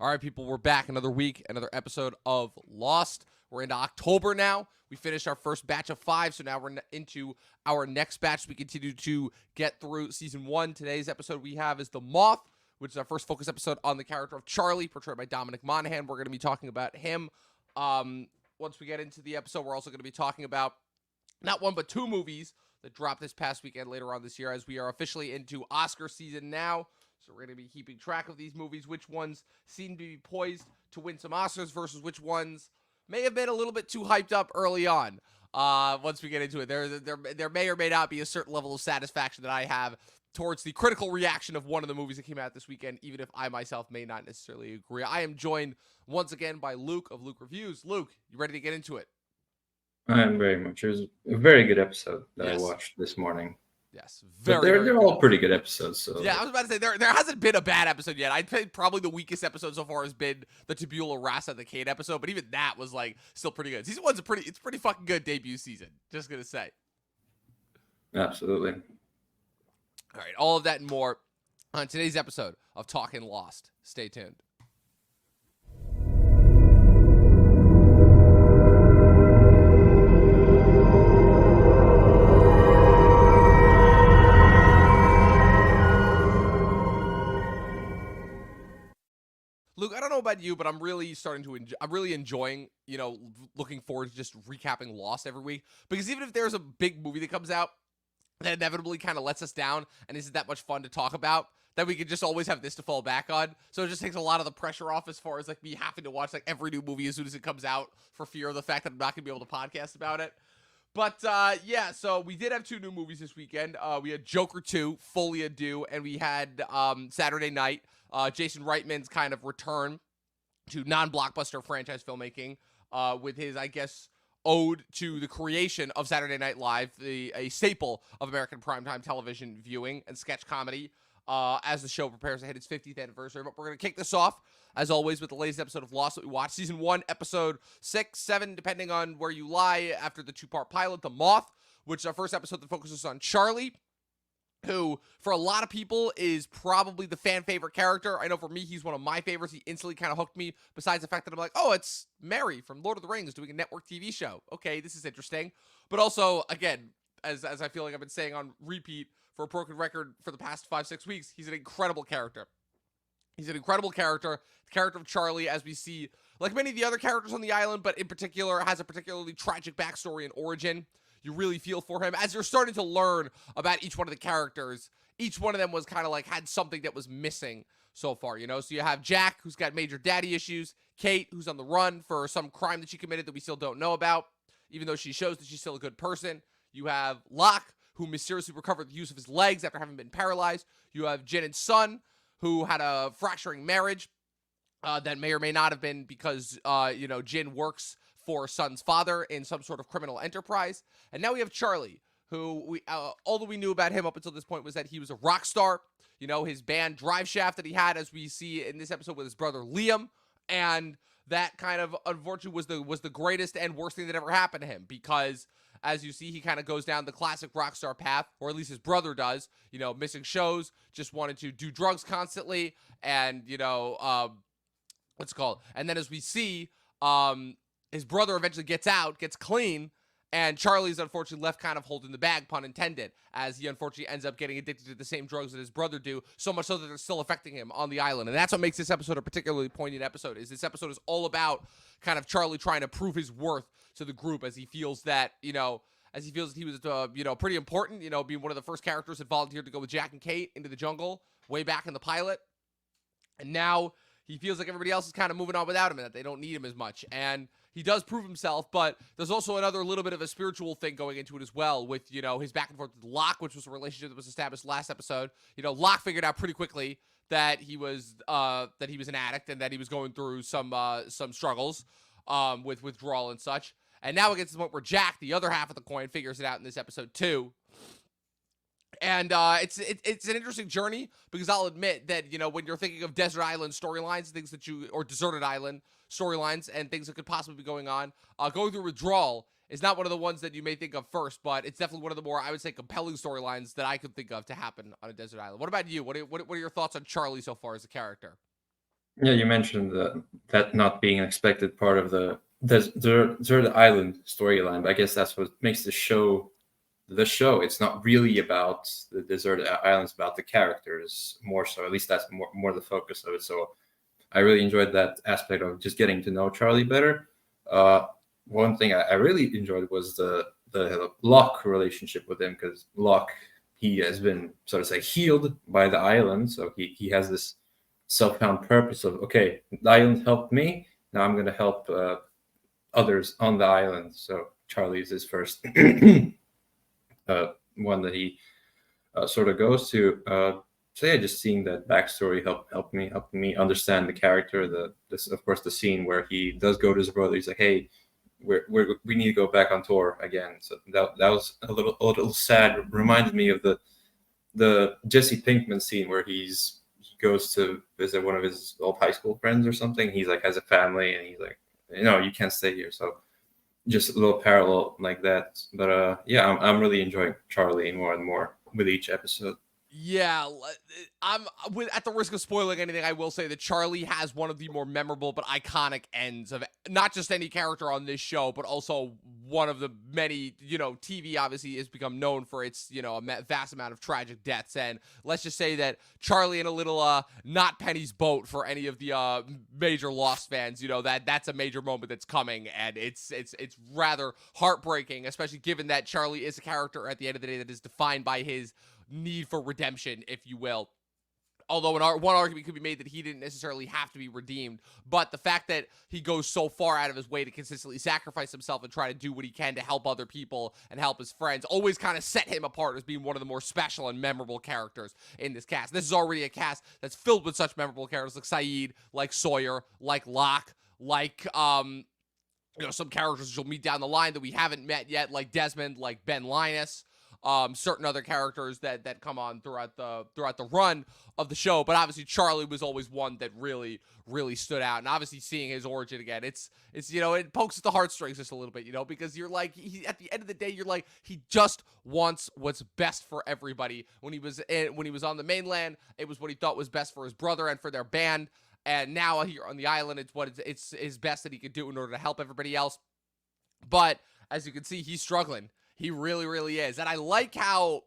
All right, people, we're back. Another week, another episode of Lost. We're into October now. We finished our first batch of 5, so now we're into our next batch. We continue to get through Season 1. Today's episode we have is The Moth, which is our first focus episode on the character of Charlie, portrayed by Dominic Monaghan. We're going to be talking about him. Once we get into the episode, we're also going to be talking about not one but 2 movies that dropped this past weekend later on this year, as we are officially into Oscar season now. So we're going to be keeping track of these movies, which ones seem to be poised to win some Oscars versus which ones may have been a little bit too hyped up early on. Once we get into it, there may or may not be a certain level of satisfaction that I have towards the critical reaction of one of the movies that came out this weekend, even if I myself may not necessarily agree. I am joined once again by Luke of Luke Reviews. Luke, you ready to get into it? I am very much. It was a very good episode that Yes. I watched this morning. Yes, They're all pretty good episodes. So yeah, I was about to say there hasn't been a bad episode yet. I'd say probably the weakest episode so far has been the Tabula Rasa the Kate episode, but even that was like still pretty good. Season 1's it's pretty fucking good debut season. Just gonna say. Absolutely. All right, all of that and more on today's episode of Talkin Lost. Stay tuned. Luke, I don't know about you, but I'm really starting to I'm really enjoying, looking forward to just recapping Lost every week. Because even if there's a big movie that comes out that inevitably kind of lets us down and isn't that much fun to talk about, that we could just always have this to fall back on. So it just takes a lot of the pressure off as far as like me having to watch like every new movie as soon as it comes out for fear of the fact that I'm not going to be able to podcast about it. But yeah, so we did have 2 new movies this weekend. We had Joker 2, Folie, and we had Saturday Night. Jason Reitman's kind of return to non-blockbuster franchise filmmaking with his, I guess, ode to the creation of Saturday Night Live, a staple of American primetime television viewing and sketch comedy as the show prepares to hit its 50th anniversary. But we're going to kick this off, as always, with the latest episode of Lost that we watched. Season 1, episode 6, 7, depending on where you lie, after the 2-part pilot, The Moth, which is our first episode that focuses on Charlie, who, for a lot of people, is probably the fan favorite character. I know for me, he's one of my favorites. He instantly kind of hooked me, besides the fact that I'm like, oh, it's Mary from Lord of the Rings doing a network TV show. Okay, this is interesting. But also, again, as I feel like I've been saying on repeat for a broken record for the past 5-6 weeks, he's an incredible character. He's an incredible character. The character of Charlie, as we see, like many of the other characters on the island, but in particular, has a particularly tragic backstory and origin. You really feel for him as you're starting to learn about each one of the characters. Each one of them was kind of like had something that was missing so far, So you have Jack, who's got major daddy issues. Kate, who's on the run for some crime that she committed that we still don't know about, even though she shows that she's still a good person. You have Locke, who mysteriously recovered the use of his legs after having been paralyzed. You have Jin and Sun, who had a fracturing marriage that may or may not have been because, Jin works for Sun's father in some sort of criminal enterprise. And now we have Charlie, who all that we knew about him up until this point was that he was a rock star. His band Drive Shaft that he had, as we see in this episode with his brother Liam. And that kind of, unfortunately, was the greatest and worst thing that ever happened to him, because as you see, he kind of goes down the classic rock star path, or at least his brother does, missing shows, just wanted to do drugs constantly, and, what's it called? And then as we see, his brother eventually gets out, gets clean, and Charlie's unfortunately left kind of holding the bag, pun intended, as he unfortunately ends up getting addicted to the same drugs that his brother do, so much so that they're still affecting him on the island. And that's what makes this episode a particularly poignant episode, is this episode is all about kind of Charlie trying to prove his worth to the group, as he feels that, he was, pretty important, being one of the first characters that volunteered to go with Jack and Kate into the jungle way back in the pilot. And now he feels like everybody else is kind of moving on without him and that they don't need him as much. And he does prove himself, but there's also another little bit of a spiritual thing going into it as well with, his back and forth with Locke, which was a relationship that was established last episode. Locke figured out pretty quickly that he was an addict and that he was going through some struggles with withdrawal and such. And now it gets to the point where Jack, the other half of the coin, figures it out in this episode too. And it's an interesting journey, because I'll admit that, when you're thinking of desert island storylines, things that or deserted island storylines and things that could possibly be going on, going through withdrawal is not one of the ones that you may think of first, but it's definitely one of the more, I would say, compelling storylines that I could think of to happen on a desert island. What about you? What are your thoughts on Charlie so far as a character? Yeah, you mentioned that not being an expected part of the desert island storyline, but I guess that's what makes the show the show. It's not really about the desert islands, about the characters more so. At least that's more the focus of it. So I really enjoyed that aspect of just getting to know Charlie better. Uh, One thing I really enjoyed was the Locke relationship with him, because Locke, he has been, so to say, healed by the island, so he has this self-found purpose of, okay, the island helped me, now I'm going to help others on the island. So Charlie is his first one that he sort of goes to. So yeah, just seeing that backstory helped me understand the character. This, of course, the scene where he does go to his brother. He's like, "Hey, we need to go back on tour again." So that was a little sad. It reminded me of the Jesse Pinkman scene where he goes to visit one of his old high school friends or something. He's like has a family, and he's like, you can't stay here. So just a little parallel like that. But yeah, I'm really enjoying Charlie more and more with each episode. Yeah, I'm at the risk of spoiling anything. I will say that Charlie has one of the more memorable but iconic ends of not just any character on this show, but also one of the many. TV obviously has become known for its a vast amount of tragic deaths, and let's just say that Charlie in a little not Penny's boat for any of the major Lost fans. That's a major moment that's coming, and it's rather heartbreaking, especially given that Charlie is a character at the end of the day that is defined by his need for redemption, if you will. Although one argument could be made that he didn't necessarily have to be redeemed, but the fact that he goes so far out of his way to consistently sacrifice himself and try to do what he can to help other people and help his friends always kind of set him apart as being one of the more special and memorable characters in this cast. This is already a cast that's filled with such memorable characters like Saeed, like Sawyer, like Locke, like some characters you'll meet down the line that we haven't met yet, like Desmond, like Ben Linus. Certain other characters that come on throughout the run of the show, but obviously Charlie was always one that really stood out, and obviously seeing his origin again, it's it pokes at the heartstrings just a little bit, because you're like, at the end of the day, you're like, he just wants what's best for everybody. When he was on the mainland, it was what he thought was best for his brother and for their band, and now here on the island, it's his best that he could do in order to help everybody else. But as you can see, he's struggling. He really, really is. And I like how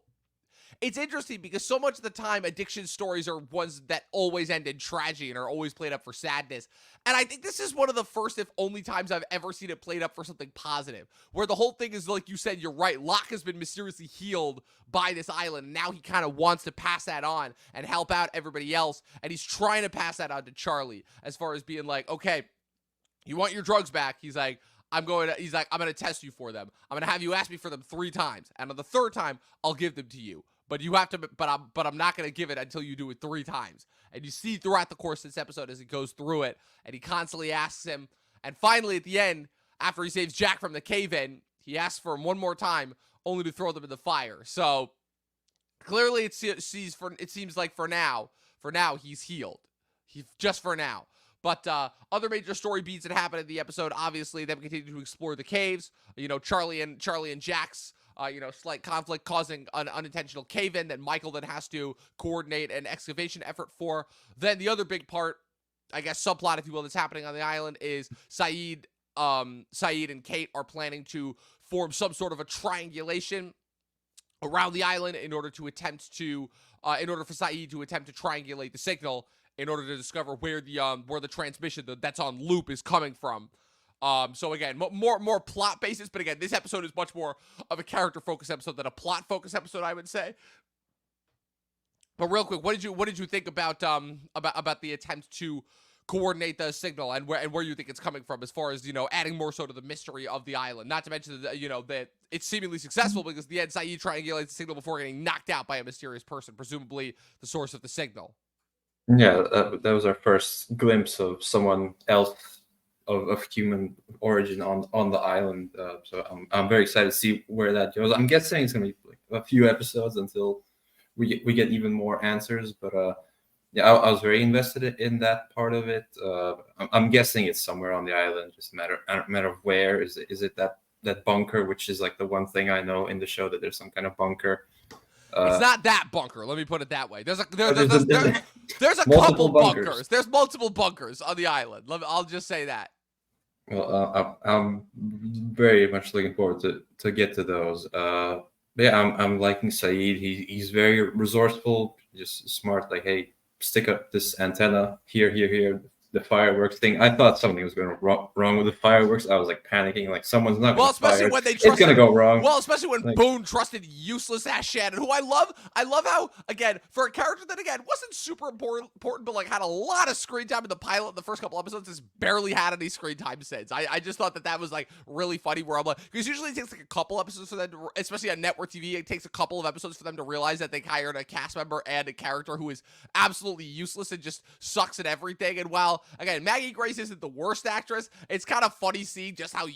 it's interesting because so much of the time, addiction stories are ones that always end in tragedy and are always played up for sadness. And I think this is one of the first, if only times I've ever seen it played up for something positive, where the whole thing is, like you said, you're right, Locke has been mysteriously healed by this island. And now he kind of wants to pass that on and help out everybody else. And he's trying to pass that on to Charlie as far as being like, okay, you want your drugs back? He's like, I'm going to test you for them. I'm going to have you ask me for them 3 times. And on the 3rd time, I'll give them to you. But you have to, but I'm not going to give it until you do it 3 times. And you see throughout the course of this episode as he goes through it, and he constantly asks him. And finally, at the end, after he saves Jack from the cave-in, he asks for him one more time, only to throw them in the fire. So clearly, it seems like for now, he's healed. Just for now. But other major story beats that happen in the episode, obviously, them continue to explore the caves. Charlie and Jack's, slight conflict causing an unintentional cave-in that Michael then has to coordinate an excavation effort for. Then the other big part, I guess, subplot, if you will, that's happening on the island is Saeed and Kate are planning to form some sort of a triangulation around the island in order for Saeed to attempt to triangulate the signal in order to discover where the transmission that's on loop is coming from. So again, more plot basis, but again, this episode is much more of a character focused episode than a plot focused episode, I would say. But real quick, what did you think about the attempt to coordinate the signal and where you think it's coming from, as far as adding more so to the mystery of the island? Not to mention that it's seemingly successful because the end Saeed triangulates the signal before getting knocked out by a mysterious person, presumably the source of the signal. Yeah, that was our first glimpse of someone else of human origin on the island. So I'm very excited to see where that goes. I'm guessing it's gonna be like a few episodes until we get even more answers. But yeah, I was very invested in that part of it. I'm guessing it's somewhere on the island. Just a matter of where. Is it that bunker, which is like the one thing I know in the show, that there's some kind of bunker. It's not that bunker. Let me put it that way. There's a multiple couple bunkers. There's multiple bunkers on the island. I'll just say that. Well, I'm very much looking forward to get to those. Yeah, I'm liking Saeed. He's very resourceful, just smart. Like, hey, stick up this antenna here. The fireworks thing. I thought something was going wrong with the fireworks. I was like panicking, like someone's not going to fire. Especially when it's going to go wrong. Well, especially when Boone trusted useless ass Shannon, who I love. I love how, again, for a character that again wasn't super important, but like had a lot of screen time in the pilot in the first couple episodes, has barely had any screen time since. I just thought that was like really funny. Where I'm like, because usually it takes like a couple episodes for them, especially on network TV, it takes a couple of episodes for them to realize that they hired a cast member and a character who is absolutely useless and just sucks at everything. And while again, Maggie Grace isn't the worst actress, it's kind of funny seeing just how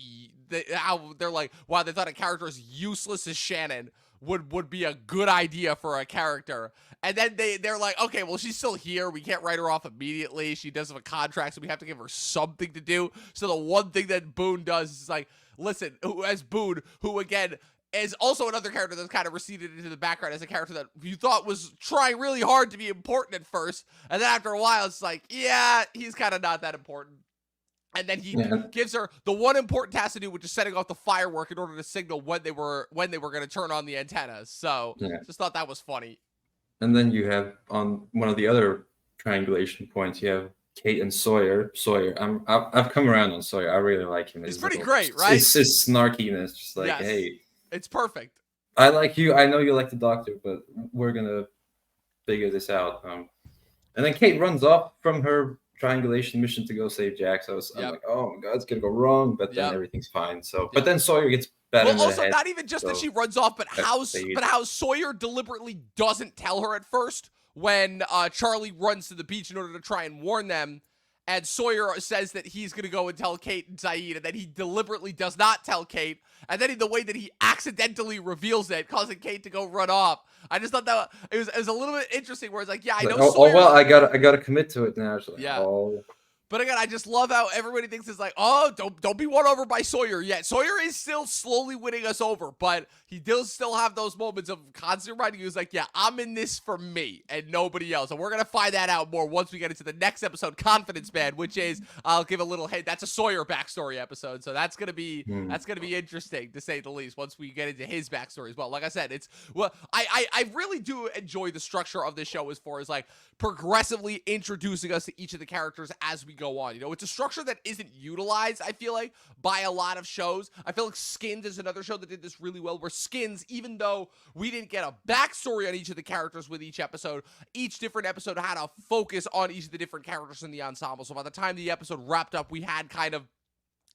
they're like, wow, they thought a character as useless as Shannon would be a good idea for a character. And then they're like, okay, well, she's still here. We can't write her off immediately. She does have a contract, so we have to give her something to do. So the one thing that Boone does is like, listen, as Boone, who again is also another character that's kind of receded into the background as a character that you thought was trying really hard to be important at first. And then after a while, it's like, yeah, he's kind of not that important. And then he gives her the one important task to do, which is setting off the firework in order to signal when they were going to turn on the antennas. So just thought that was funny. And then you have on one of the other triangulation points, you have Kate and Sawyer. I've come around on Sawyer. I really like him. He's pretty great, right? It's his snarkiness, just like, hey, it's perfect. I like you. I know you like the doctor, but we're gonna figure this out. And then Kate runs off from her triangulation mission to go save Jack. So I'm like, oh my god, it's gonna go wrong. But then everything's fine. So, but then Sawyer gets better. Well, also not even just that she runs off, but how Sawyer deliberately doesn't tell her at first when Charlie runs to the beach in order to try and warn them. And Sawyer says that he's going to go and tell Kate and Saeed, and then he deliberately does not tell Kate. And then in the way that he accidentally reveals it, causing Kate to go run off. I just thought that it was a little bit interesting where it's like, yeah, I know Sawyer. Oh, well, I gotta commit to it now. Like, But again, I just love how everybody thinks it's like, oh, don't be won over by Sawyer yet. Sawyer is still slowly winning us over, but he does still have those moments of constant writing. He was like, yeah, I'm in this for me and nobody else. And we're going to find that out more once we get into the next episode, Confidence Man, which is, I'll give a little hint, that's a Sawyer backstory episode. So that's going to be interesting to say the least once we get into his backstory as well. Like I said, I really do enjoy the structure of this show as far as like progressively introducing us to each of the characters as we go on. You know, it's a structure that isn't utilized, I feel like, by a lot of shows. I feel like Skins is another show that did this really well, where Skins, even though we didn't get a backstory on each of the characters with each episode, each different episode had a focus on each of the different characters in the ensemble. So by the time the episode wrapped up, we had kind of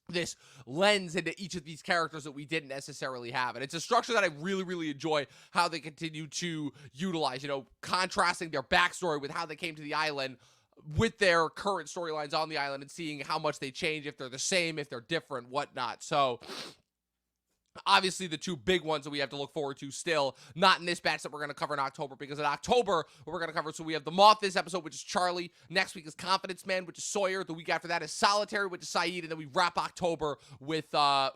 this lens into each of these characters that we didn't necessarily have. And it's a structure that I really, really enjoy how they continue to utilize, you know, contrasting their backstory with how they came to the island with their current storylines on the island and seeing how much they change, if they're the same, if they're different, whatnot. So obviously the two big ones that we have to look forward to still, not in this batch that we're going to cover in October, because in October, we're going to cover, so we have the Moth this episode, which is Charlie. Next week is Confidence Man, which is Sawyer. The week after that is Solitary, which is Saeed. And then we wrap October with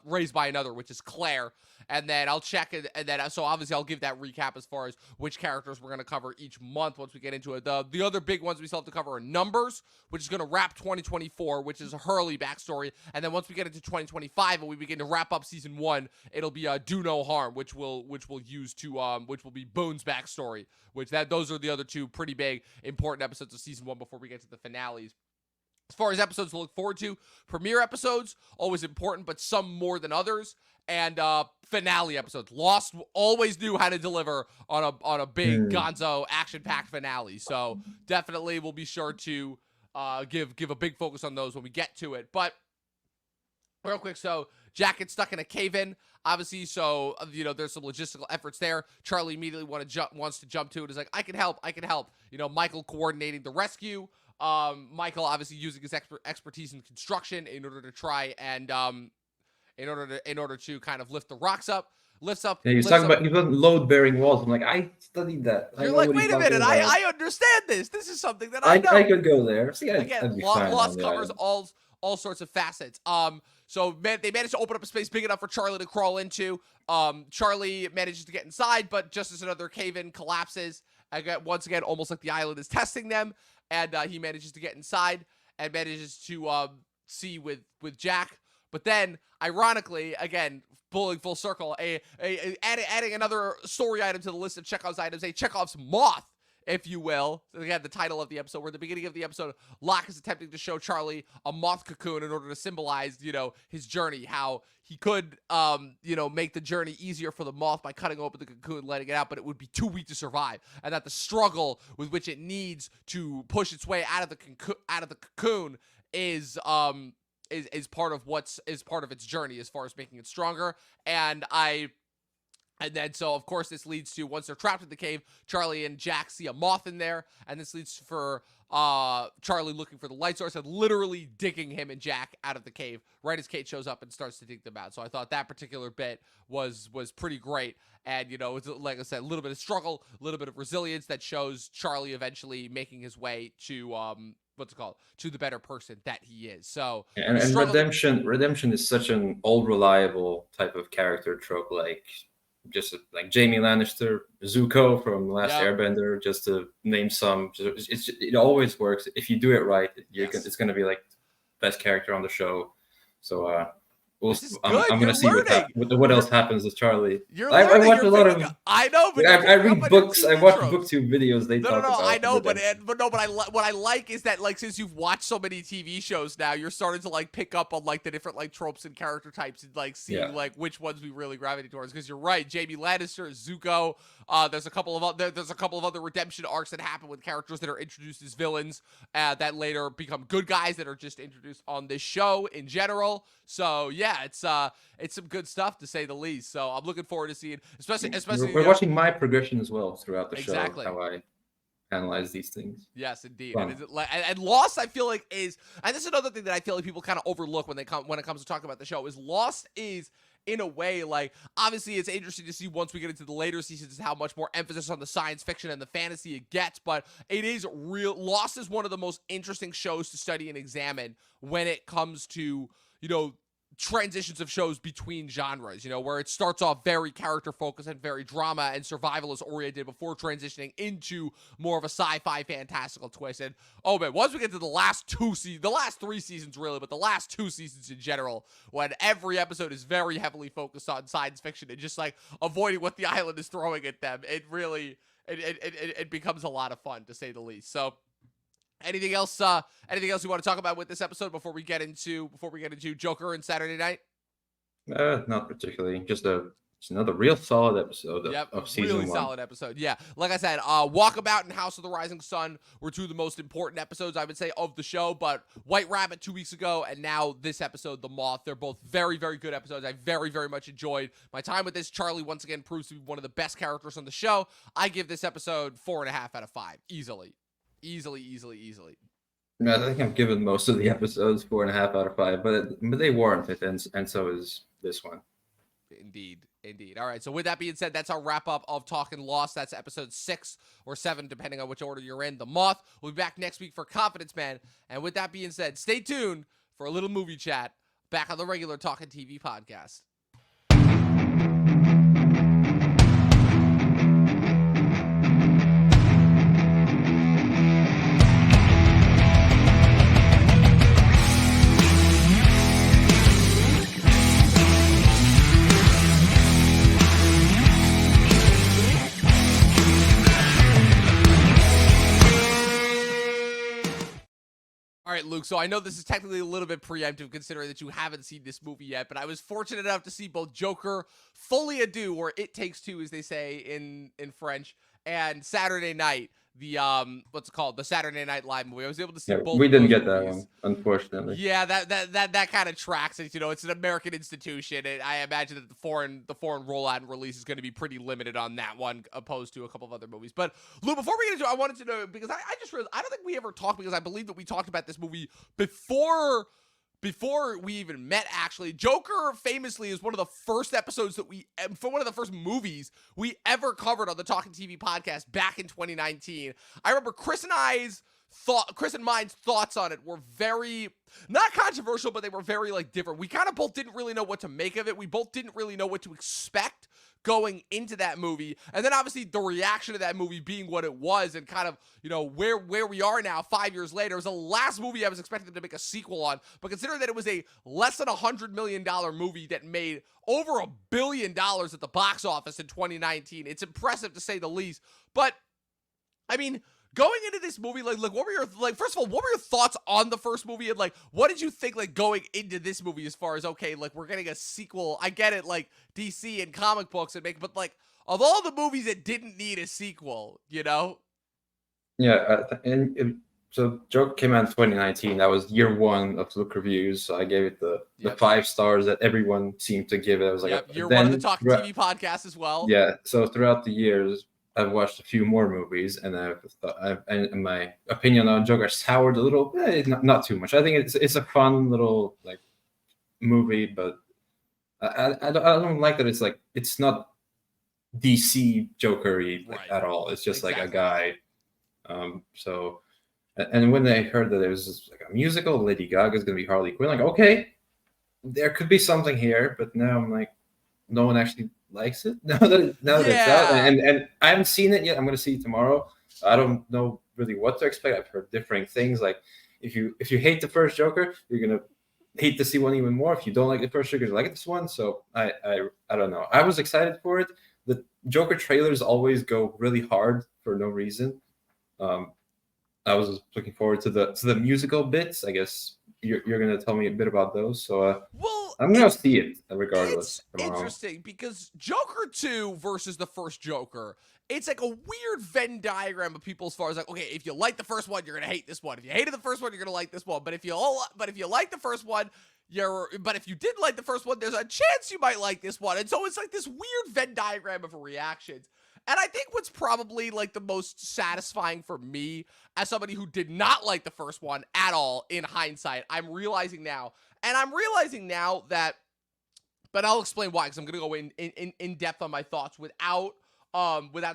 Raised by Another, which is Claire. And then I'll check it, and then so obviously I'll give that recap as far as which characters we're going to cover each month once we get into it. The other big ones we still have to cover are Numbers, which is going to wrap 2024, which is a Hurley backstory. And then once we get into 2025 and we begin to wrap up season 1, it'll be Do No Harm, which we'll use to which will be Boone's backstory. Those are the other two pretty big important episodes of season 1 before we get to the finales. As far as episodes to look forward to, premiere episodes, always important, but some more than others. And finale episodes. Lost always knew how to deliver on a big gonzo action-packed finale. So definitely we'll be sure to give a big focus on those when we get to it. But real quick, so Jack gets stuck in a cave-in, obviously, so, you know, there's some logistical efforts there. Charlie immediately wants to jump to it. He's like, I can help. You know, Michael coordinating the rescue. Michael obviously using his expertise in construction in order to try and in order to kind of lift the rocks up. Yeah, he's talking about load-bearing walls. I'm like, I studied that. You're like, wait a minute, I understand this. This is something that I know. I could go there. See, again, Lost covers all sorts of facets. So they managed to open up a space big enough for Charlie to crawl into. Charlie manages to get inside, but just as another cave-in collapses, once again, almost like the island is testing them, and he manages to get inside and manages to see with Jack. But then, ironically, again, pulling full circle, adding another story item to the list of Chekhov's items, a Chekhov's Moth, if you will. So again, the title of the episode, where at the beginning of the episode, Locke is attempting to show Charlie a moth cocoon in order to symbolize, his journey, how he could, make the journey easier for the moth by cutting open the cocoon, letting it out, but it would be too weak to survive, and that the struggle with which it needs to push its way out of the cocoon is part of its journey as far as making it stronger. And then, so, of course, this leads to, once they're trapped in the cave, Charlie and Jack see a moth in there, and this leads for Charlie looking for the light source and literally digging him and Jack out of the cave right as Kate shows up and starts to dig them out. So I thought that particular bit was pretty great. And, it's, like I said, a little bit of struggle, a little bit of resilience that shows Charlie eventually making his way to, to the better person that he is. So, and redemption is such an old reliable type of character trope, just like Jaime Lannister, Zuko from Last Airbender, just to name some. It always works if you do it right. It's going to be like best character on the show. So I'm going to see what else happens with Charlie. I watch a lot of. I know, but I read books. I watch booktube videos. They talk about. I know, but what I like is that, like, since you've watched so many TV shows now, you're starting to like pick up on like the different like tropes and character types and like seeing like which ones we really gravitate towards. Because you're right, Jaime Lannister, Zuko. There's a couple of other redemption arcs that happen with characters that are introduced as villains that later become good guys that are just introduced on this show in general. So yeah, it's some good stuff to say the least. So I'm looking forward to seeing, especially. We're watching my progression as well throughout the show. How I analyze these things. Yes, indeed. And Lost, I feel like is, and this is another thing that I feel like people kind of overlook when it comes to talking about the show, is Lost is, in a way, like, obviously it's interesting to see once we get into the later seasons how much more emphasis on the science fiction and the fantasy it gets, but it is real. Lost is one of the most interesting shows to study and examine when it comes to, transitions of shows between genres, where it starts off very character focused and very drama and survivalist oriented before transitioning into more of a sci-fi fantastical twist. And oh man, once we get to the last three seasons really, but the last two seasons in general, when every episode is very heavily focused on science fiction and just like avoiding what the island is throwing at them, it really it becomes a lot of fun, to say the least. So anything else you want to talk about with this episode before we get into Joker and Saturday Night? Not particularly. Just another real solid episode of season really 1. Solid episode. Yeah. Like I said, Walkabout and House of the Rising Sun were two of the most important episodes, I would say, of the show. But White Rabbit 2 weeks ago, and now this episode, The Moth, they're both very, very good episodes. I very, very much enjoyed my time with this. Charlie, once again, proves to be one of the best characters on the show. I give this episode 4.5 out of 5. Easily. No, I think I've given most of the episodes 4.5 out of 5, but they warrant it, and so is this one. Indeed. All right. So with that being said, that's our wrap up of Talkin Lost. That's episode 6 or 7, depending on which order you're in. The Moth. We'll be back next week for Confidence Man. And with that being said, stay tuned for a little movie chat back on the regular Talkin TV podcast. All right, Luke, so I know this is technically a little bit preemptive considering that you haven't seen this movie yet, but I was fortunate enough to see both Joker, Folie, or It Takes Two, as they say in French, and Saturday Night, the the Saturday Night Live movie. I was able to see both. We didn't get that one, unfortunately. Yeah, that kind of tracks it. It's an American institution, and I imagine that the foreign rollout and release is going to be pretty limited on that one, opposed to a couple of other movies. But Lou, before we get into it, I wanted to know, because I just realized I don't think we ever talked, because I believe that we talked about this movie before we even met, actually. Joker famously is one of the first episodes for one of the first movies we ever covered on the Talkin TV podcast back in 2019. I remember Chris and I's Chris and mine's thoughts on it were very, not controversial, but they were very like different. We kind of both didn't really know what to make of it. We both didn't really know what to expect going into that movie. And then obviously the reaction to that movie being what it was, and kind of, you know, where we are now 5 years later. It was the last movie I was expecting them to make a sequel on. But considering that it was a less than $100 million movie that made over $1 billion at the box office in 2019, it's impressive to say the least. But I mean, going into this movie, like what were your, like, first of all, what were your thoughts on the first movie? And, like, what did you think, like, going into this movie as far as, okay, like, we're getting a sequel. I get it, like, DC and comic books and but, like, of all the movies that didn't need a sequel, you know? Yeah, so Joker came out in 2019. That was year one of Look reviews. So I gave it the 5 stars that everyone seemed to give it. I was like, you're one of the Talkin TV podcasts as well. Yeah, so throughout the years, I've watched a few more movies, and and my opinion on Joker soured a little. Not too much. I think it's a fun little like movie, but I don't like that. It's not DC Joker-y at all. It's just like a guy. So, and when I heard that it was like a musical, Lady Gaga's gonna be Harley Quinn, like, okay, there could be something here, but now I'm like, no one actually likes it now that it's out, and I haven't seen it yet. I'm gonna see it tomorrow. I don't know really what to expect. I've heard differing things. Like if you hate the first Joker, you're gonna hate to see one even more. If you don't like the first Joker, you like this one. So I don't know. I was excited for it. The Joker trailers always go really hard for no reason. I was looking forward to the musical bits. I guess you're gonna tell me a bit about those. So I'm gonna see it regardless. It's interesting because Joker 2 versus the first Joker, it's like a weird Venn diagram of people as far as like, okay, if you like the first one, you're gonna hate this one. If you hated the first one, you're gonna like this one. But if you like the first one, but if you did like the first one, there's a chance you might like this one. And so it's like this weird Venn diagram of reactions. And I think what's probably like the most satisfying for me as somebody who did not like the first one at all in hindsight, I'm realizing now that, but I'll explain why, because I'm going to go in depth on my thoughts without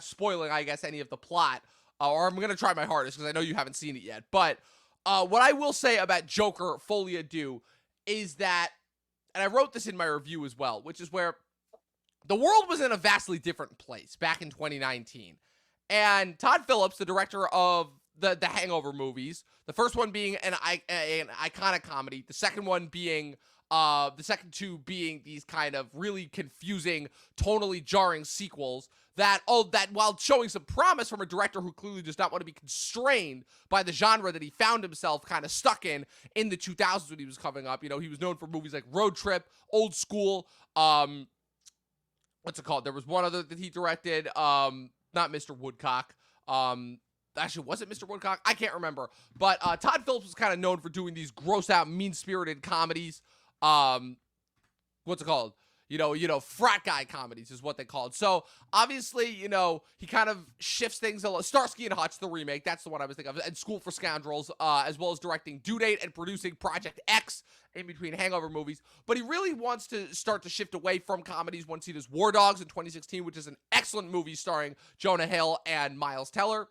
spoiling, I guess, any of the plot, or I'm going to try my hardest because I know you haven't seen it yet. But what I will say about Joker Folie is that, and I wrote this in my review as well, which is where the world was in a vastly different place back in 2019. And Todd Phillips, the director of the Hangover movies, the first one being an iconic comedy, the second two being these kind of really confusing, tonally jarring sequels that while showing some promise from a director who clearly does not want to be constrained by the genre that he found himself kind of stuck in the 2000s when he was coming up. You know, he was known for movies like Road Trip, Old School, what's it called? There was one other that he directed, not Mr. Woodcock. Actually, was it Mr. Woodcock? I can't remember. But Todd Phillips was kind of known for doing these gross out, mean-spirited comedies. What's it called? You know, frat guy comedies is what they called. So obviously, you know, he kind of shifts things a lot. Starsky and Hutch, the remake, that's the one I was thinking of, and School for Scoundrels, as well as directing Due Date and producing Project X in between Hangover movies. But he really wants to start to shift away from comedies once he does War Dogs in 2016, which is an excellent movie starring Jonah Hill and Miles Teller.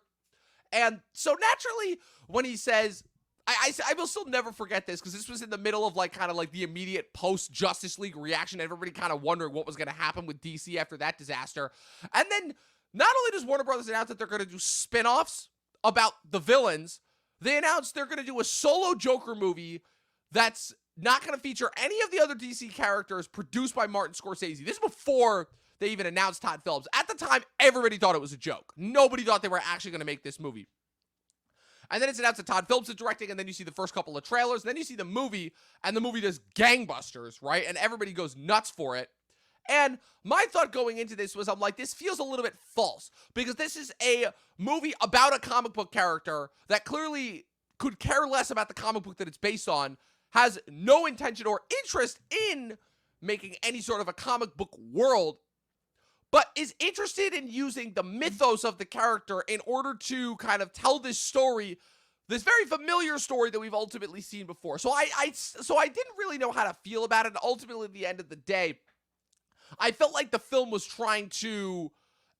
And so naturally, when he says, I will still never forget this, because this was in the middle of like kind of like the immediate post-Justice League reaction, everybody kind of wondering what was going to happen with DC after that disaster. And then not only does Warner Brothers announce that they're going to do spin-offs about the villains, they announced they're going to do a solo Joker movie that's not going to feature any of the other DC characters, produced by Martin Scorsese. This is before they even announced Todd Phillips. At the time, everybody thought it was a joke. Nobody thought they were actually going to make this movie. And then it's announced that Todd Phillips is directing, and then you see the first couple of trailers, and then you see the movie, and the movie does gangbusters, right? And everybody goes nuts for it. And my thought going into this was, I'm like, this feels a little bit false, because this is a movie about a comic book character that clearly could care less about the comic book that it's based on, has no intention or interest in making any sort of a comic book world, but is interested in using the mythos of the character in order to kind of tell this story, this very familiar story that we've ultimately seen before. So I didn't really know how to feel about it. And ultimately, at the end of the day, I felt like the film was trying to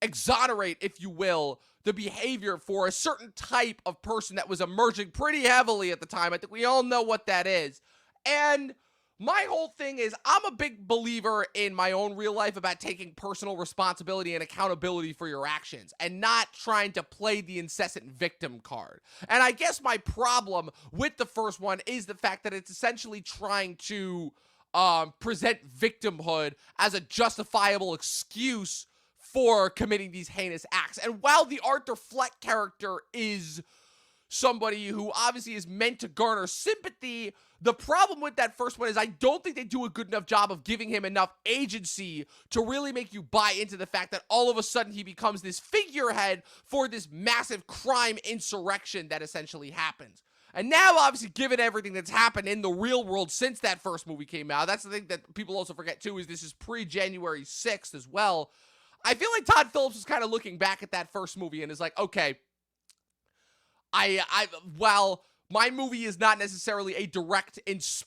exonerate, if you will, the behavior for a certain type of person that was emerging pretty heavily at the time. I think we all know what that is. And my whole thing is, I'm a big believer in my own real life about taking personal responsibility and accountability for your actions and not trying to play the incessant victim card. And I guess my problem with the first one is the fact that it's essentially trying to present victimhood as a justifiable excuse for committing these heinous acts. And while the Arthur Fleck character is somebody who obviously is meant to garner sympathy, the problem with that first one is I don't think they do a good enough job of giving him enough agency to really make you buy into the fact that all of a sudden he becomes this figurehead for this massive crime insurrection that essentially happens. And now, obviously, given everything that's happened in the real world since that first movie came out, that's the thing that people also forget, too, is this is pre-January 6th as well. I feel like Todd Phillips is kind of looking back at that first movie and is like, okay, while my movie is not necessarily a direct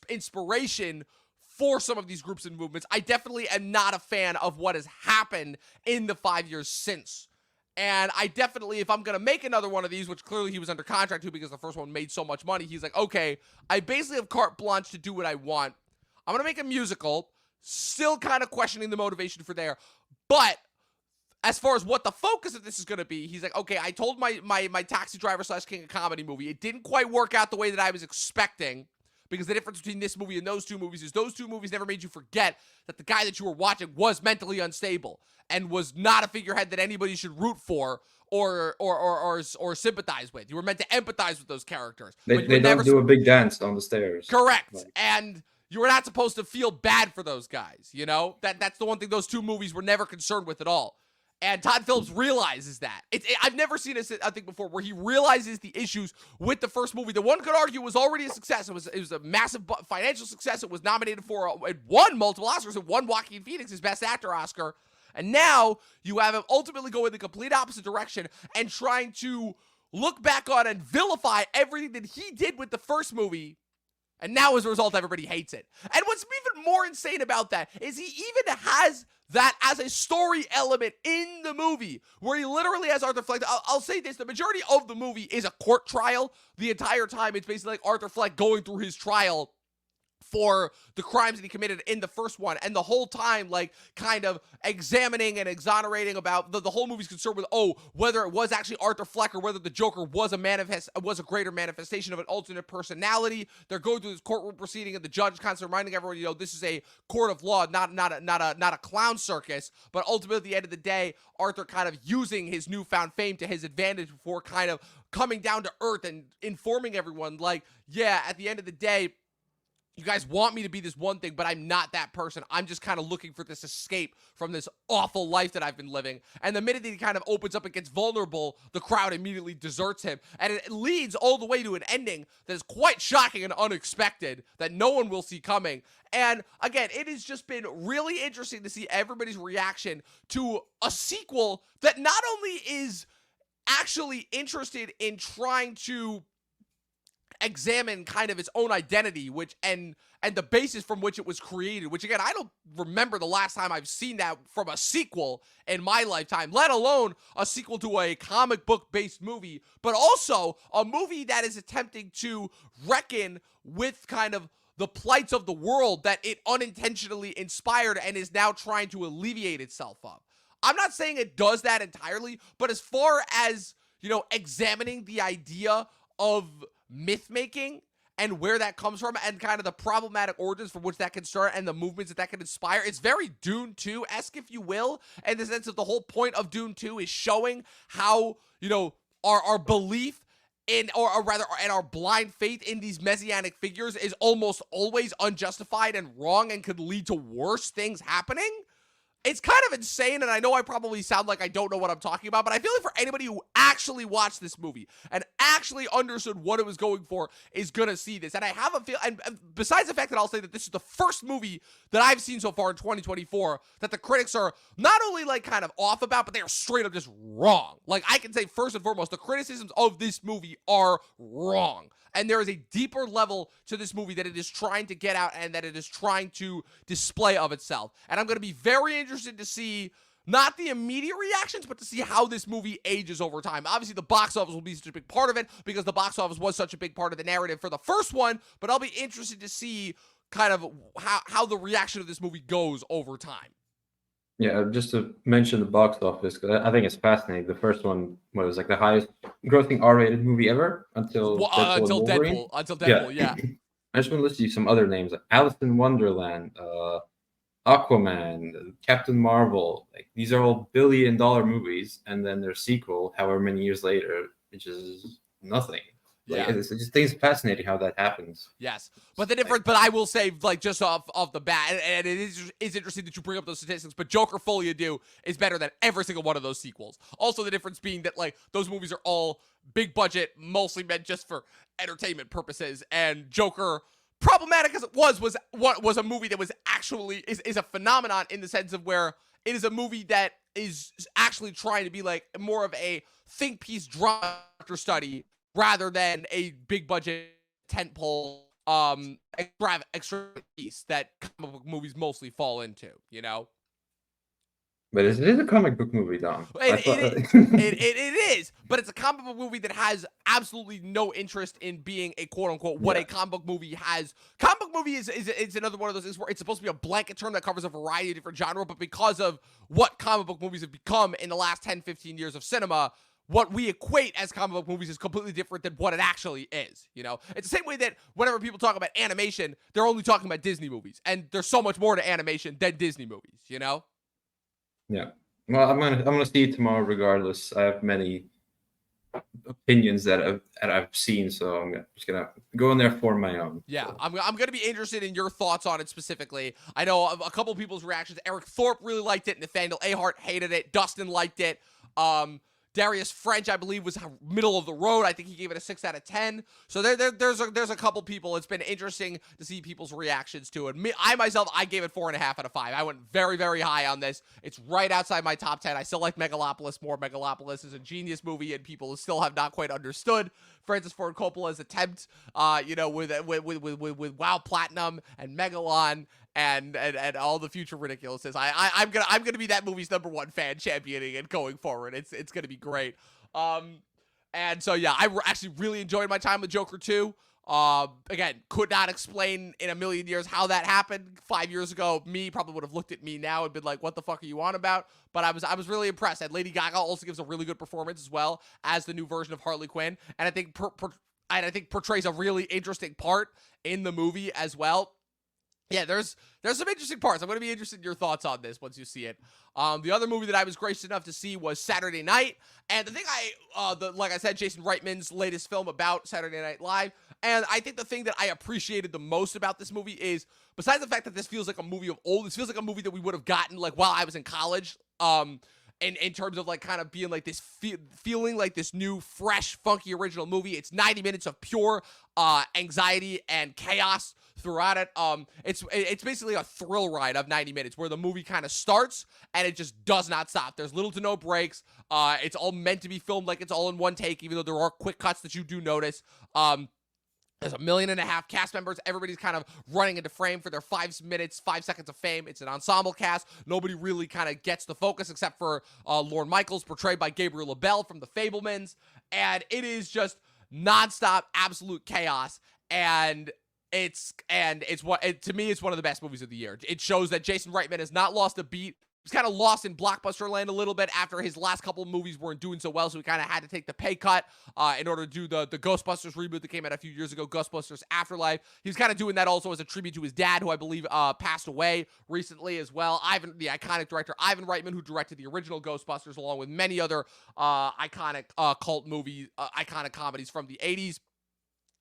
inspiration for some of these groups and movements, I definitely am not a fan of what has happened in the 5 years since. And I definitely, if I'm going to make another one of these, which clearly he was under contract to because the first one made so much money, he's like, okay, I basically have carte blanche to do what I want. I'm going to make a musical, still kind of questioning the motivation for there. But as far as what the focus of this is going to be, he's like, okay, I told my Taxi Driver / King of Comedy movie, it didn't quite work out the way that I was expecting, because the difference between this movie and those two movies is those two movies never made you forget that the guy that you were watching was mentally unstable and was not a figurehead that anybody should root for or sympathize with. You were meant to empathize with those characters. They don't do a big dance on the stairs. Correct. And you were not supposed to feel bad for those guys, you know? That's the one thing those two movies were never concerned with at all. And Todd Phillips realizes that. I've never seen a thing before where he realizes the issues with the first movie. The one could argue was already a success. It was a massive financial success. It was nominated for, it won multiple Oscars. It won Joaquin Phoenix's Best Actor Oscar. And now you have him ultimately go in the complete opposite direction and trying to look back on and vilify everything that he did with the first movie. And now, as a result, everybody hates it. And what's even more insane about that is he even has that as a story element in the movie, where he literally has Arthur Fleck. I'll say this, the majority of the movie is a court trial. The entire time, it's basically like Arthur Fleck going through his trial for the crimes that he committed in the first one, and the whole time, like, kind of examining and exonerating about the whole movie's concerned with, whether it was actually Arthur Fleck or whether the Joker was a greater manifestation of an alternate personality. They're going through this courtroom proceeding, and the judge is constantly reminding everyone, this is a court of law, not a clown circus. But ultimately, at the end of the day, Arthur kind of using his newfound fame to his advantage before kind of coming down to earth and informing everyone, like, yeah, at the end of the day, you guys want me to be this one thing, but I'm not that person. I'm just kind of looking for this escape from this awful life that I've been living. And the minute that he kind of opens up and gets vulnerable, the crowd immediately deserts him. And it leads all the way to an ending that is quite shocking and unexpected that no one will see coming. And again, it has just been really interesting to see everybody's reaction to a sequel that not only is actually interested in trying to examine kind of its own identity, which and the basis from which it was created, which again, I don't remember the last time I've seen that from a sequel in my lifetime, let alone a sequel to a comic book based movie, but also a movie that is attempting to reckon with kind of the plights of the world that it unintentionally inspired and is now trying to alleviate itself of. I'm not saying it does that entirely, but as far as, examining the idea of myth making and where that comes from and kind of the problematic origins from which that can start and the movements that can inspire, it's very Dune 2-esque, if you will, in the sense of the whole point of Dune 2 is showing how, our belief in, or rather, and our blind faith in these messianic figures is almost always unjustified and wrong and could lead to worse things happening. It's kind of insane, and I know I probably sound like I don't know what I'm talking about, but I feel like for anybody who actually watched this movie and actually understood what it was going for is going to see this. And I have a feel, and besides the fact that I'll say that this is the first movie that I've seen so far in 2024 that the critics are not only like kind of off about, but they are straight up just wrong. Like, I can say first and foremost, the criticisms of this movie are wrong. And there is a deeper level to this movie that it is trying to get out and that it is trying to display of itself. And I'm going to be very interested to see not the immediate reactions, but to see how this movie ages over time. Obviously, the box office will be such a big part of it because the box office was such a big part of the narrative for the first one, but I'll be interested to see kind of how the reaction of this movie goes over time. Yeah, just to mention the box office, 'cause I think it's fascinating. The first one was like the highest grossing R-rated movie ever until Deadpool and Wolverine. Until Deadpool, yeah. I just want to list you some other names like Alice in Wonderland, Aquaman, Captain Marvel. Like these are all billion-dollar movies, and then their sequel, however many years later, which is nothing. Like, Yeah. it's just things fascinating how that happens. Yes, but the difference, but I will say, like, just off the bat, and it is interesting that you bring up those statistics, but Joker Folie Do is better than every single one of those sequels. Also, the difference being that, like, those movies are all big budget, mostly meant just for entertainment purposes, and Joker, problematic as it was a movie that was actually, is a phenomenon in the sense of where it is a movie that is actually trying to be, like, more of a think piece drama study rather than a big budget tentpole extra piece that comic book movies mostly fall into, you know? But it is a comic book movie, Dom. It is, but it's a comic book movie that has absolutely no interest in being a quote-unquote what a comic book movie has. Comic book movie is another one of those things where it's supposed to be a blanket term that covers a variety of different genres, but because of what comic book movies have become in the last 10, 15 years of cinema, what we equate as comic book movies is completely different than what it actually is, you know? It's the same way that whenever people talk about animation, they're only talking about Disney movies, and there's so much more to animation than Disney movies, you know? Yeah. Well, I'm gonna see it tomorrow regardless. I have many opinions that I've seen, so I'm just gonna go in there for my own. Yeah, So. I'm gonna be interested in your thoughts on it specifically. I know a couple of people's reactions. Eric Thorpe really liked it. Nathaniel Ahart hated it. Dustin liked it. Darius French, I believe, was middle of the road. I think he gave it a 6 out of 10. So there's a couple people. It's been interesting to see people's reactions to it. I myself, I gave it 4.5 out of 5. I went very, very high on this. It's right outside my top 10. I still like Megalopolis more. Megalopolis is a genius movie, and people still have not quite understood Francis Ford Coppola's attempt, with Wow Platinum and Megalon and all the future ridiculousness. I'm gonna be that movie's #1 fan, championing it going forward. It's gonna be great. And so yeah, I actually really enjoyed my time with Joker 2. Again, could not explain in a million years how that happened. 5 years ago, me probably would have looked at me now and been like, "What the fuck are you on about?" But I was really impressed. And Lady Gaga also gives a really good performance as well as the new version of Harley Quinn, and I think portrays a really interesting part in the movie as well. Yeah, there's some interesting parts. I'm going to be interested in your thoughts on this once you see it. The other movie that I was gracious enough to see was Saturday Night. And the thing like I said, Jason Reitman's latest film about Saturday Night Live. And I think the thing that I appreciated the most about this movie is, besides the fact that this feels like a movie of old, this feels like a movie that we would have gotten like while I was in college. In terms of like kind of being like this feeling like this new, fresh, funky original movie. It's 90 minutes of pure anxiety and chaos throughout it. It's basically a thrill ride of 90 minutes where the movie kind of starts and it just does not stop. There's little to no breaks. It's all meant to be filmed like it's all in one take, even though there are quick cuts that you do notice. There's 1.5 million cast members. Everybody's kind of running into frame for their 5 minutes, 5 seconds of fame. It's an ensemble cast. Nobody really kind of gets the focus except for Lorne Michaels, portrayed by Gabriel LaBelle from The Fabelmans. And it is just nonstop, absolute chaos. And to me, it's one of the best movies of the year. It shows that Jason Reitman has not lost a beat. He's kind of lost in blockbuster land a little bit after his last couple of movies weren't doing so well, so he kind of had to take the pay cut in order to do the Ghostbusters reboot that came out a few years ago, Ghostbusters Afterlife. He was kind of doing that also as a tribute to his dad, who I believe passed away recently as well. The iconic director Ivan Reitman, who directed the original Ghostbusters, along with many other iconic cult movies, iconic comedies from the 80s.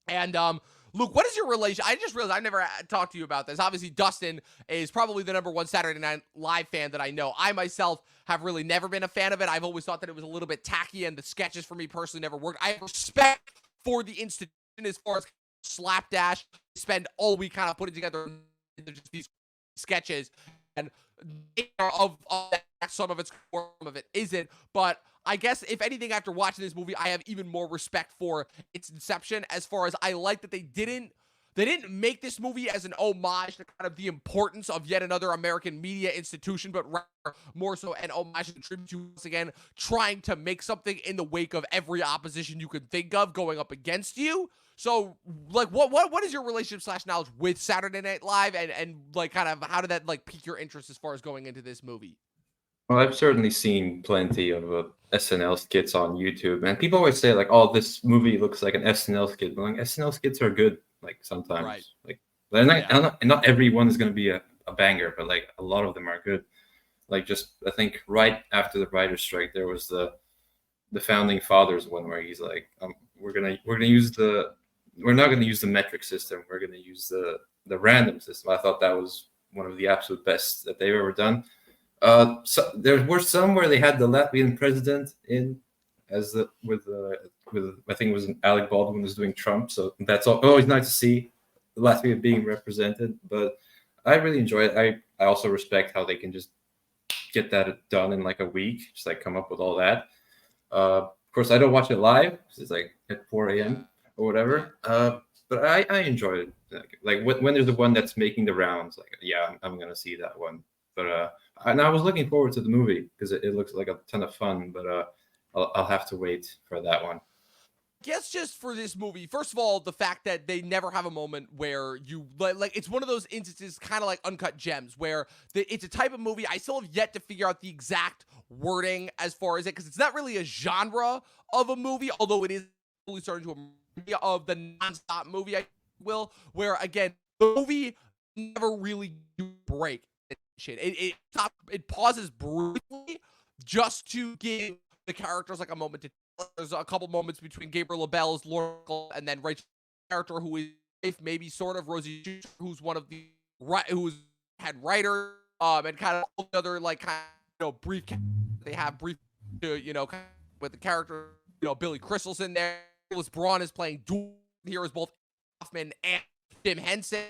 And Luke, what is your relation? I just realized I've never talked to you about this. Obviously, Dustin is probably the #1 Saturday Night Live fan that I know. I myself have really never been a fan of it. I've always thought that it was a little bit tacky, and the sketches for me personally never worked. I have respect for the institution as far as slapdash. Spend all week kind of putting together just these sketches, and of that, some of it's core, some of it isn't. But I guess, if anything, after watching this movie, I have even more respect for its inception, as far as I like that they didn't They didn't make this movie as an homage to kind of the importance of yet another American media institution, but rather more so an homage and tribute to, once again, trying to make something in the wake of every opposition you could think of going up against you. So, like, what is your relationship slash knowledge with Saturday Night Live, and like, kind of, how did that, like, pique your interest as far as going into this movie? Well, I've certainly seen plenty of SNL skits on YouTube, and people always say like, "Oh, this movie looks like an SNL skit." But like, SNL skits are good, like sometimes, Right. like they're not, Yeah. not every one is going to be a banger, but like a lot of them are good. Like just I think right after the writer's strike, there was the founding fathers one where he's like, we're not gonna use the metric system. We're gonna use the random system. I thought that was one of the absolute best that they've ever done. So there were some where they had the Latvian president in as the with I think it was Alec Baldwin was doing Trump. So that's always nice to see Latvia being represented. But I really enjoy it. I also respect how they can just get that done in like a week, just like come up with all that. Of course, I don't watch it live. It's like at 4 a.m. or whatever. But I enjoy it. Like when there's the one that's making the rounds, like yeah, I'm gonna see that one. But and I was looking forward to the movie because it looks like a ton of fun. But I'll have to wait for that one. Guess just for this movie, first of all, the fact that they never have a moment where you like it's one of those instances, kind of like Uncut Gems, where it's a type of movie I still have yet to figure out the exact wording as far as it, because it's not really a genre of a movie, although it is really starting to a of the nonstop movie, I will, where again the movie never really break shit. It pauses briefly just to give the characters like a moment to. There's a couple moments between Gabriel LaBelle's Laura and then Rachel's character, who is maybe sort of Rosie, who's one of the who's head writer, and kind of all the other like kind of brief they have brief to kind of with the character, Billy Crystal's in there. Nicholas Braun is playing dual here as both Hoffman and Jim Henson.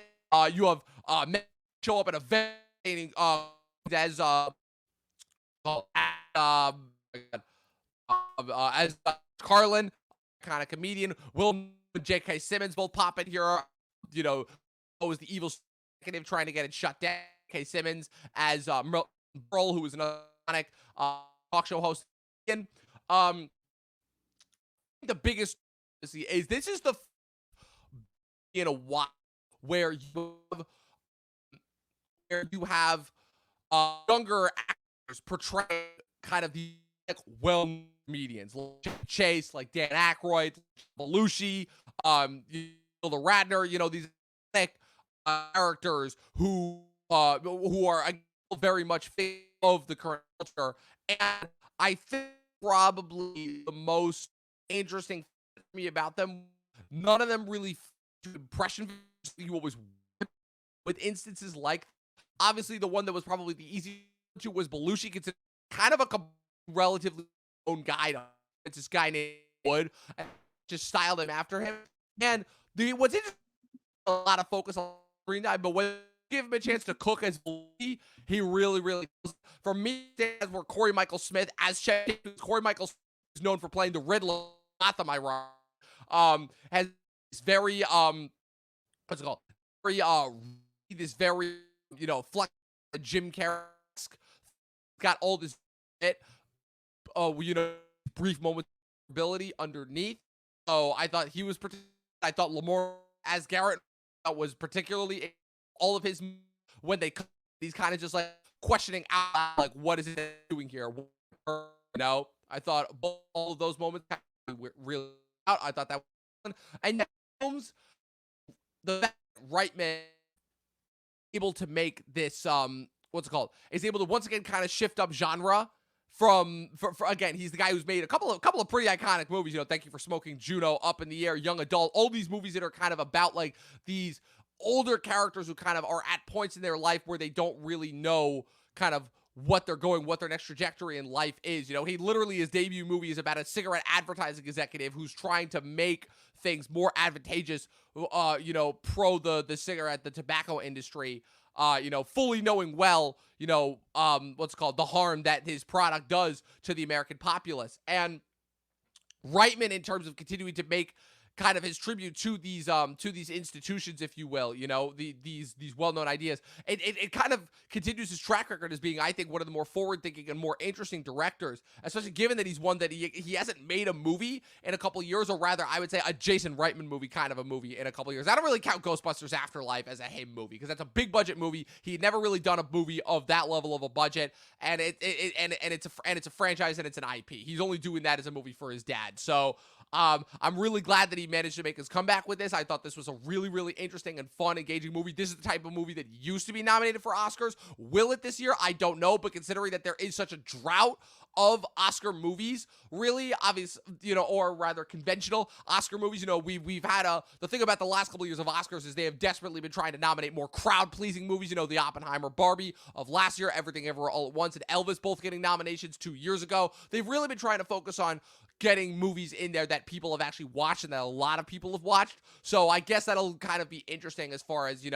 You have men show up at a very as as Carlin, kind of comedian. Will and J.K. Simmons both pop in here. Always the evil executive trying to get it shut down. J.K. Simmons as Merle, who is an iconic talk show host. And the biggest is this is the in a while where you have younger actors portray kind of the comedians, like Chase, like Dan Aykroyd, Belushi, the Radner, these characters who are very much of the current culture. And I think probably the most interesting for me about them, none of them really impression what was with instances like, obviously the one that was probably the easiest to was Belushi, considered kind of a relatively own guy. It's this guy named Wood, and just styled him after him. And what's interesting, a lot of focus on screen time, but when you give him a chance to cook as Belushi, he really, really. For me, as where Corey Michael Smith as Chef. Corey Michael Smith is known for playing the Riddler. Gotham, I wrong. Has very what's it called? Very this very flex Jim Carrey. Got all this brief moment ability underneath. So I thought he was I thought Lamar as Garrett was particularly all of his when they these kind of just like questioning out like what is it doing here? I thought all of those moments were really out. I thought that was fun. And Holmes, the Reitman able to make this what's it called? Is able to once again kind of shift up genre from again, he's the guy who's made a couple of pretty iconic movies. Thank You for Smoking, Juno, Up in the Air, Young Adult, all these movies that are kind of about like these older characters who kind of are at points in their life where they don't really know kind of what their next trajectory in life is. He literally, his debut movie is about a cigarette advertising executive who's trying to make things more advantageous, pro the cigarette, the tobacco industry. Fully knowing well, what's called the harm that his product does to the American populace. And Reitman, in terms of continuing to make, kind of his tribute to these institutions, if you will, these well-known ideas. It kind of continues his track record as being, I think, one of the more forward-thinking and more interesting directors, especially given that he's one that he hasn't made a movie in a couple of years, or rather, I would say a Jason Reitman movie, kind of a movie in a couple of years. I don't really count Ghostbusters Afterlife as a him movie because that's a big budget movie. He had never really done a movie of that level of a budget, and it's a franchise and it's an IP. He's only doing that as a movie for his dad. So I'm really glad that he managed to make his comeback with this. I thought this was a really, really interesting and fun, engaging movie. This is the type of movie that used to be nominated for Oscars. Will it this year? I don't know, but considering that there is such a drought of Oscar movies, really obvious, or rather conventional Oscar movies. We've had the thing about the last couple of years of Oscars is they have desperately been trying to nominate more crowd-pleasing movies. The Oppenheimer, Barbie of last year, Everything Everywhere All at Once, and Elvis both getting nominations 2 years ago. They've really been trying to focus on getting movies in there that people have actually watched and that a lot of people have watched. So I guess that'll kind of be interesting as far as,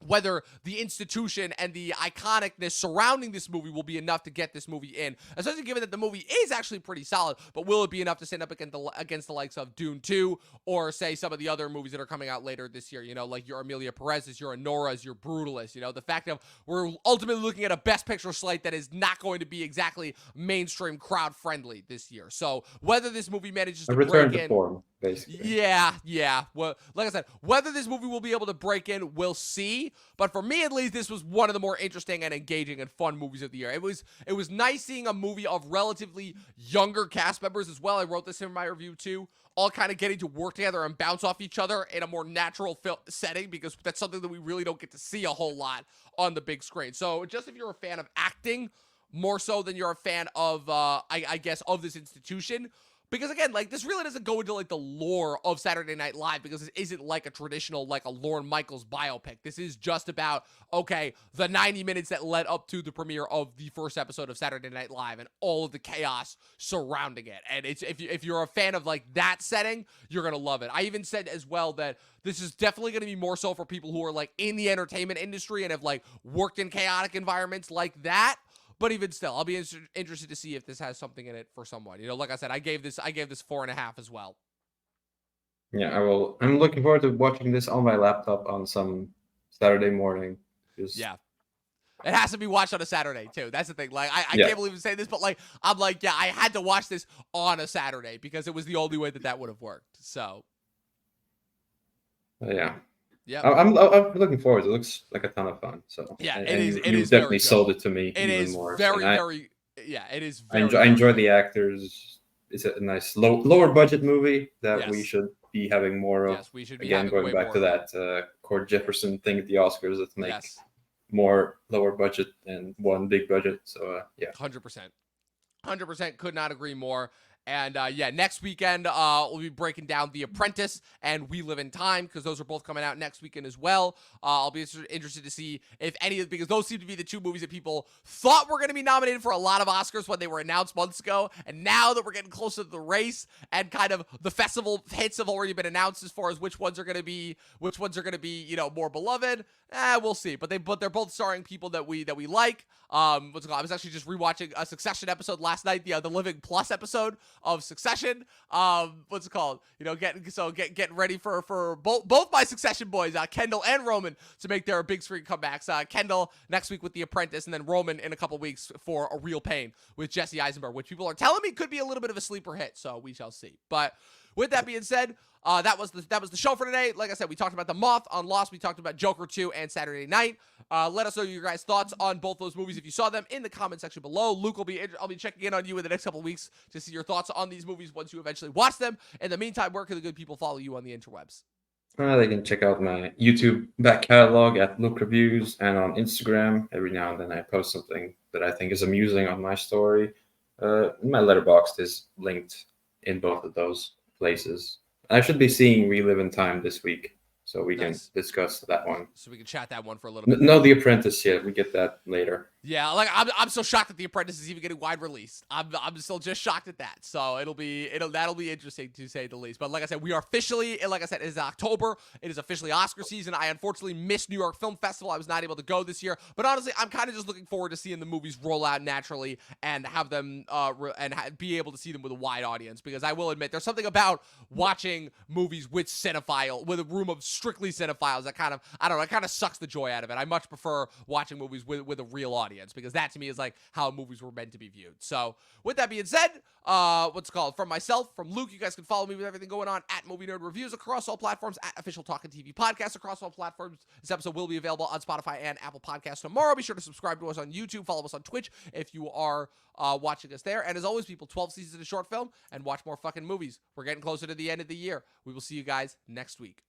whether the institution and the iconicness surrounding this movie will be enough to get this movie in, especially given that the movie is actually pretty solid, but will it be enough to stand up against the likes of Dune 2, or say some of the other movies that are coming out later this year, like your Amelia Perez's, your Honora's, your Brutalist, the fact of we're ultimately looking at a Best Picture slate that is not going to be exactly mainstream crowd-friendly this year. So whether this movie manages to return break to in, form, basically. Yeah. Well, like I said, whether this movie will be able to break in, we'll see. But for me, at least, this was one of the more interesting and engaging and fun movies of the year. It was nice seeing a movie of relatively younger cast members as well. I wrote this in my review too. All kind of getting to work together and bounce off each other in a more natural setting, because that's something that we really don't get to see a whole lot on the big screen. So just if you're a fan of acting, more so than you're a fan of, I guess, of this institution. Because again, this really doesn't go into the lore of Saturday Night Live, because this isn't like a traditional, a Lorne Michaels biopic. This is just about, okay, the 90 minutes that led up to the premiere of the first episode of Saturday Night Live and all of the chaos surrounding it. And it's if you're a fan of that setting, you're going to love it. I even said as well that this is definitely going to be more so for people who are in the entertainment industry and have worked in chaotic environments like that. But even still, I'll be interested to see if this has something in it for someone. Like I said, I gave this 4.5 as well. Yeah, I will. I'm looking forward to watching this on my laptop on some Saturday morning. Yeah. It has to be watched on a Saturday, too. That's the thing. I can't believe I'm saying this, but I'm I had to watch this on a Saturday because it was the only way that would have worked. So. Yeah. Yeah, I'm looking forward. It looks like a ton of fun. So yeah, it is. You definitely sold it to me. It is more. Very. Yeah, it is. I enjoy the actors. It's a nice lower budget movie that we should be having more of. Yes, we should be again going back to that Cord Jefferson thing at the Oscars. Let's make more lower budget and one big budget. So yeah, 100%. Could not agree more. And next weekend, we'll be breaking down The Apprentice and We Live in Time, because those are both coming out next weekend as well. I'll be interested to see if any of, because those seem to be the two movies that people thought were going to be nominated for a lot of Oscars when they were announced months ago. And now that we're getting closer to the race and kind of the festival hits have already been announced as far as which ones are going to be, more beloved. We'll see. But they're both starring people that we like. I was actually just rewatching a Succession episode last night, the Living Plus episode of Succession. Getting ready for both my Succession boys, Kendall and Roman, to make their big screen comebacks. Kendall next week with The Apprentice, and then Roman in a couple weeks for A Real Pain with Jesse Eisenberg, which people are telling me could be a little bit of a sleeper hit. So we shall see. But with that being said, that was the show for today. Like I said, we talked about the Moth on Lost. We talked about Joker 2 and Saturday Night. Let us know your guys' thoughts on both those movies if you saw them in the comment section below. Luke I'll be checking in on you in the next couple of weeks to see your thoughts on these movies once you eventually watch them. In the meantime, where can the good people follow you on the interwebs? They can check out my YouTube back catalog at Luke Reviews, and on Instagram. Every now and then I post something that I think is amusing on my story. My Letterboxd is linked in both of those places. I should be seeing We Live in Time this week, so we can discuss that one. So we can chat that one for a little bit. No, The Apprentice yet. We get that later. Yeah, like I'm so shocked that The Apprentice is even getting wide release. I'm still just shocked at that. So that'll be interesting to say the least. But like I said, we are officially, like I said, it is October. It is officially Oscar season. I unfortunately missed New York Film Festival. I was not able to go this year. But honestly, I'm kind of just looking forward to seeing the movies roll out naturally and have them be able to see them with a wide audience. Because I will admit, there's something about watching movies with a room of strictly cinephiles that kind of, I don't know, it kind of sucks the joy out of it. I much prefer watching movies with a real audience, because that to me is like how movies were meant to be viewed. So with that being said, from myself, from Luke, you guys can follow me with everything going on at Movie Nerd Reviews across all platforms, at Official Talkin TV Podcast across all platforms. This episode will be available on Spotify and Apple Podcasts tomorrow. Be sure to subscribe to us on YouTube, follow us on Twitch if you are watching us there. And as always, people, 12 seasons of short film, and watch more fucking movies. We're getting closer to the end of the year. We will see you guys next week.